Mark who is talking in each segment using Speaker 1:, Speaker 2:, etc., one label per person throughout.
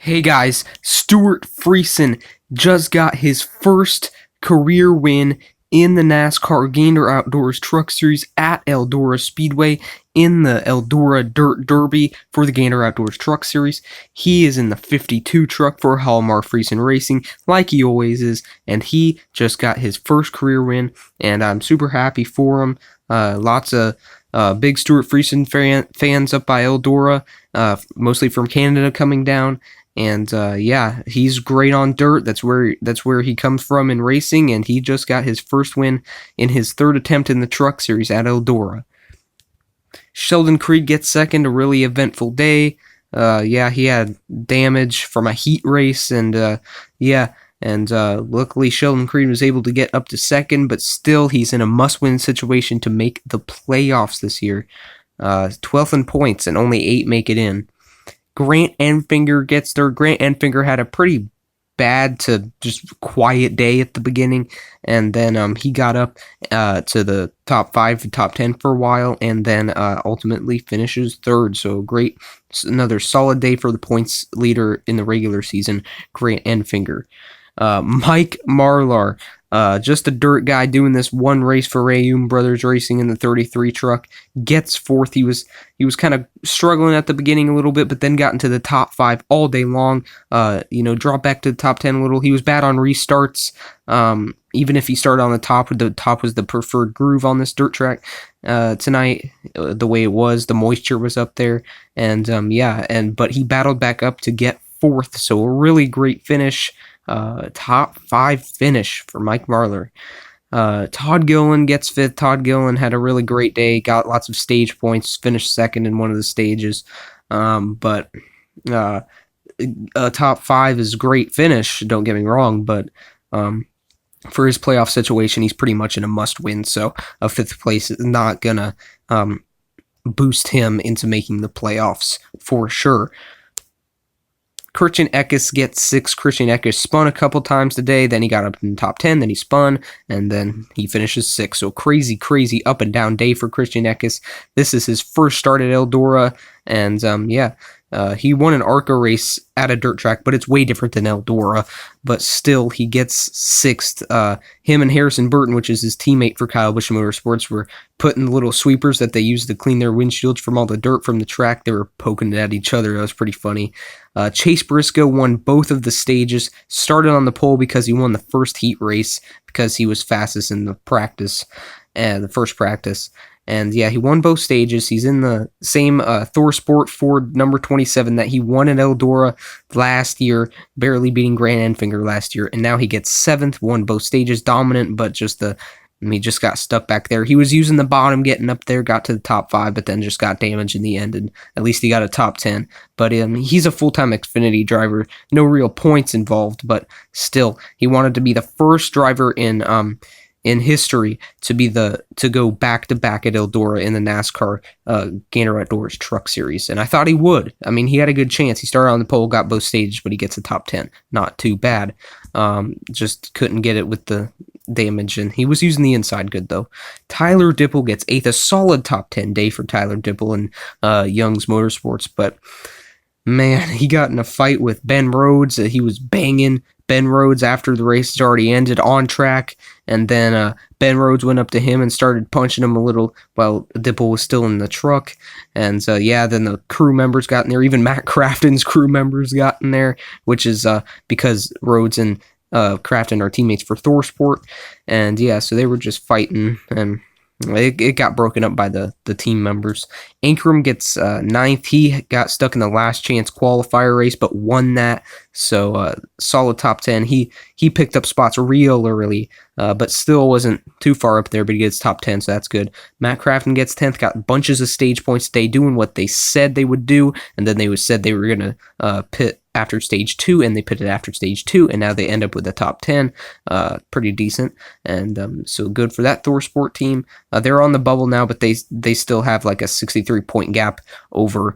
Speaker 1: Hey guys, Stewart Friesen just got his first career win in the NASCAR Gander Outdoors Truck Series at Eldora Speedway in the Eldora Dirt Derby for the Gander Outdoors Truck Series. He is in the 52 truck for Hallmark Friesen Racing, like he always is, and he just got his first career win, and I'm super happy for him. Lots of big Stewart Friesen fans up by Eldora, mostly from Canada coming down. And yeah, he's great on dirt. That's where he comes from in racing, and he just got his first win in his third attempt in the Truck Series at Eldora. Sheldon Creed gets second, a really eventful day. Yeah, he had damage from a heat race, and luckily Sheldon Creed was able to get up to second, but still he's in a must-win situation to make the playoffs this year. 12th in points, and only 8 make it in. Grant Enfinger gets there. Grant Enfinger had a pretty bad to just quiet day at the beginning, and then he got up to the top 5, top 10 for a while, and then ultimately finishes third. So great, another solid day for the points leader in the regular season, Grant Enfinger. Mike Marlar, just a dirt guy doing this one race for Rayum Brothers Racing in the 33 truck, gets fourth. He was kind of struggling at the beginning a little bit, but then got into the top 5 all day long. Dropped back to the top 10 a little. He was bad on restarts. Even if he started on the top was the preferred groove on this dirt track tonight. The way it was, the moisture was up there, and but he battled back up to get fourth. So a really great finish. Top 5 finish for Mike Marlar. Todd Gillen gets 5th. Todd Gillen had a really great day, got lots of stage points, finished second in one of the stages. But top 5 is a great finish, don't get me wrong, but for his playoff situation, he's pretty much in a must-win, so a 5th place is not gonna boost him into making the playoffs for sure. Christian Eckes gets 6th. Christian Eckes spun a couple times today, then he got up in the top 10, then he spun, and then he finishes 6th. So crazy up and down day for Christian Eckes. This is his first start at Eldora, and he won an ARCA race at a dirt track, but it's way different than Eldora. But still, he gets 6th. Him and Harrison Burton, which is his teammate for Kyle Busch Motorsports, were putting little sweepers that they use to clean their windshields from all the dirt from the track. They were poking it at each other. That was pretty funny. Chase Briscoe won both of the stages. Started on the pole because he won the first heat race because he was fastest in the practice, the first practice. And yeah, he won both stages. He's in the same ThorSport Ford number 27 that he won at Eldora last year, barely beating Grant Enfinger last year. And now he gets 7th, won both stages, dominant, but he just got stuck back there. He was using the bottom, getting up there, got to the top 5, but then just got damaged in the end, and at least he got a top 10. But he's a full-time Xfinity driver, no real points involved, but still, he wanted to be the first driver in history to go back-to-back at Eldora in the NASCAR Gander Outdoors Truck Series, and I thought he would. I mean, he had a good chance. He started on the pole, got both stages, but he gets a top 10. Not too bad. Just couldn't get it with the damage, and he was using the inside good, though. Tyler Dipple gets 8th, a solid top 10 day for Tyler Dipple and Young's Motorsports, but man, he got in a fight with Ben Rhodes. He was banging Ben Rhodes after the race had already ended on track, and then Ben Rhodes went up to him and started punching him a little while Dipple was still in the truck. And then the crew members got in there. Even Matt Crafton's crew members got in there, which is because Rhodes and Crafton are teammates for ThorSport. And yeah, so they were just fighting, and it got broken up by the team members. Ankrum gets 9th. He got stuck in the last chance qualifier race, but won that. So solid top 10. He picked up spots real early, but still wasn't too far up there, but he gets top 10, so that's good. Matt Crafton gets 10th, got bunches of stage points today, doing what they said they would do, and then they said they were going to pit after stage 2, and they pitted after stage 2, and now they end up with a top 10. Pretty decent, and so good for that ThorSport team. They're on the bubble now, but they still have like a 63-point gap over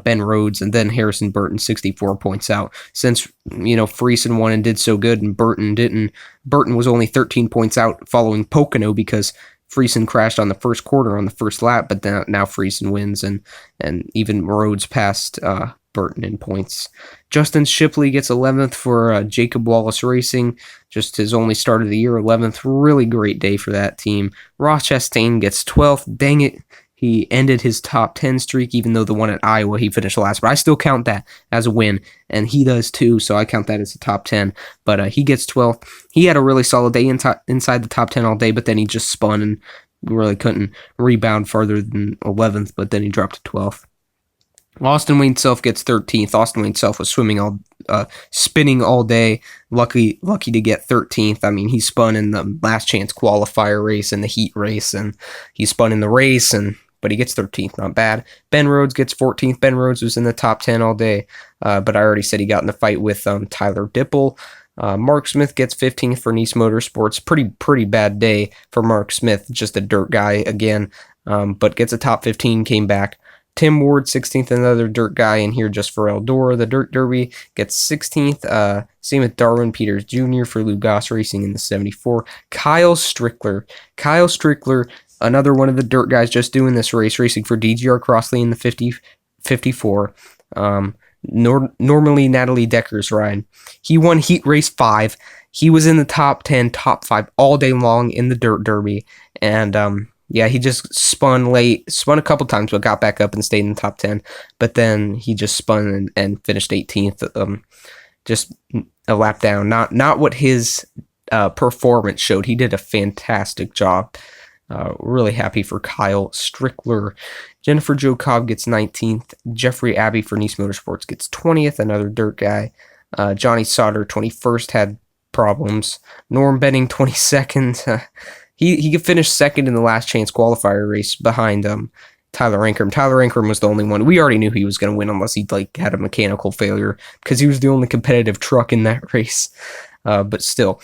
Speaker 1: Ben Rhodes, and then Harrison Burton 64 points out. Since Friesen won and did so good, and Burton didn't. Burton was only 13 points out following Pocono because Friesen crashed on the first quarter on the first lap, but now Friesen wins, and even Rhodes passed Burton in points. Justin Shipley gets 11th for Jacob Wallace Racing, just his only start of the year, 11th. Really great day for that team. Ross Chastain gets 12th. Dang it, he ended his top 10 streak, even though the one at Iowa he finished last. But I still count that as a win, and he does too, so I count that as a top 10. But he gets 12th. He had a really solid day inside the top 10 all day, but then he just spun and really couldn't rebound farther than 11th, but then he dropped to 12th. Austin Wayne Self gets 13th. Austin Wayne Self was spinning all day. Lucky to get 13th. I mean, he spun in the last chance qualifier race and the heat race, and he spun in the race, but he gets 13th. Not bad. Ben Rhodes gets 14th. Ben Rhodes was in the top 10 all day, but I already said he got in the fight with Tyler Dipple. Mark Smith gets 15th for Nice Motorsports. Pretty bad day for Mark Smith. Just a dirt guy again, but gets a top 15. Came back. Tim Ward, 16th, another dirt guy in here just for Eldora. The Dirt Derby gets 16th. Same with Darwin Peters Jr. for Lugas Racing in the 74. Kyle Strickler, another one of the dirt guys just doing this race, racing for DGR Crossley in the 54. Normally Natalie Decker's ride. He won Heat Race 5. He was in the top 10, top 5 all day long in the Dirt Derby. And yeah, he just spun a couple times, but got back up and stayed in the top 10. But then he just spun and finished 18th, just a lap down. Not what his performance showed. He did a fantastic job. Really happy for Kyle Strickler. Jennifer Jo Cobb gets 19th. Jeffrey Abbey for Nice Motorsports gets 20th, another dirt guy. Johnny Sauter, 21st, had problems. Norm Benning, 22nd. He could finish second in the last chance qualifier race behind Tyler Ankrum. Tyler Ankrum was the only one. We already knew he was going to win unless he had a mechanical failure, because he was the only competitive truck in that race. But still,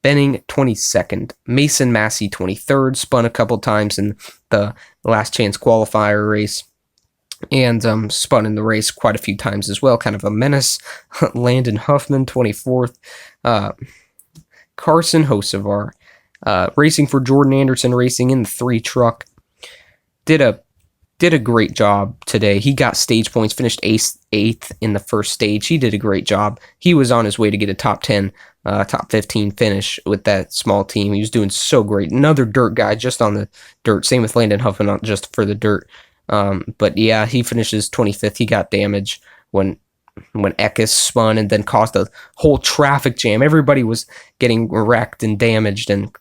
Speaker 1: Benning 22nd. Mason Massey 23rd. Spun a couple times in the last chance qualifier race, and spun in the race quite a few times as well. Kind of a menace. Landon Huffman 24th. Carson Hocevar, racing for Jordan Anderson Racing in the 3 truck, did a great job today. He got stage points, finished 8th in the first stage. He did a great job. He was on his way to get a top 10, top 15 finish with that small team. He was doing so great. Another dirt guy just on the dirt. Same with Landon Huffman, just for the dirt. But yeah, he finishes 25th. He got damage when Eckes spun and then caused a whole traffic jam. Everybody was getting wrecked and damaged, and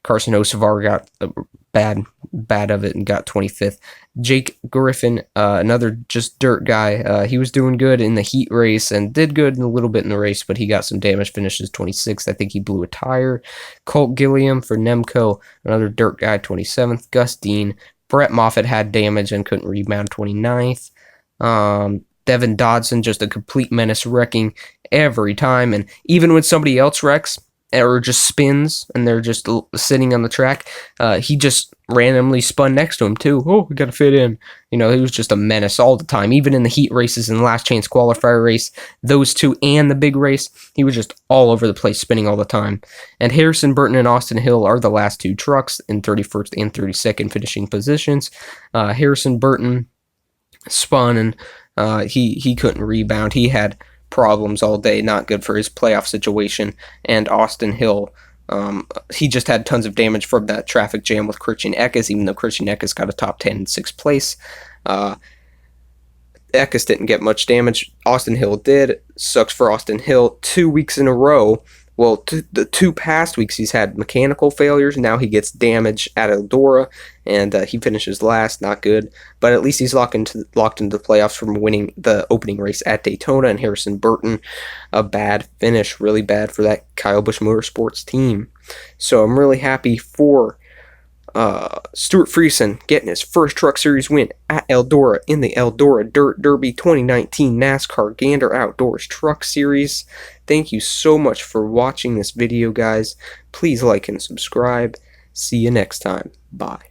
Speaker 1: Carson Hocevar got bad of it and got 25th. Jake Griffin, another just dirt guy. He was doing good in the heat race and did good in a little bit in the race, but he got some damage, finishes 26th. I think he blew a tire. Colt Gilliam for Nemco, another dirt guy, 27th. Gus Dean. Brett Moffitt had damage and couldn't rebound, 29th. Devin Dodson, just a complete menace, wrecking every time. And even when somebody else wrecks or just spins and they're just sitting on the track, he just randomly spun next to him too. Oh, we got to fit in. He was just a menace all the time. Even in the heat races and the last chance qualifier race, those two and the big race, he was just all over the place, spinning all the time. And Harrison Burton and Austin Hill are the last 2 trucks in 31st and 32nd finishing positions. Harrison Burton spun and he couldn't rebound. He had problems all day, not good for his playoff situation. And Austin Hill, he just had tons of damage from that traffic jam with Christian Eckes, even though Christian Eckes got a top 10 in 6th place. Eckes didn't get much damage. Austin Hill did. Sucks for Austin Hill. 2 weeks in a row. Well, the 2 past weeks he's had mechanical failures. Now he gets damage at Eldora, and he finishes last. Not good, but at least he's locked into the playoffs from winning the opening race at Daytona. And Harrison Burton, a bad finish, really bad for that Kyle Busch Motorsports team. So I'm really happy for Stewart Friesen getting his first Truck Series win at Eldora in the Eldora Dirt Derby 2019 NASCAR Gander Outdoors Truck Series. Thank you so much for watching this video, guys. Please like and subscribe. See you next time. Bye.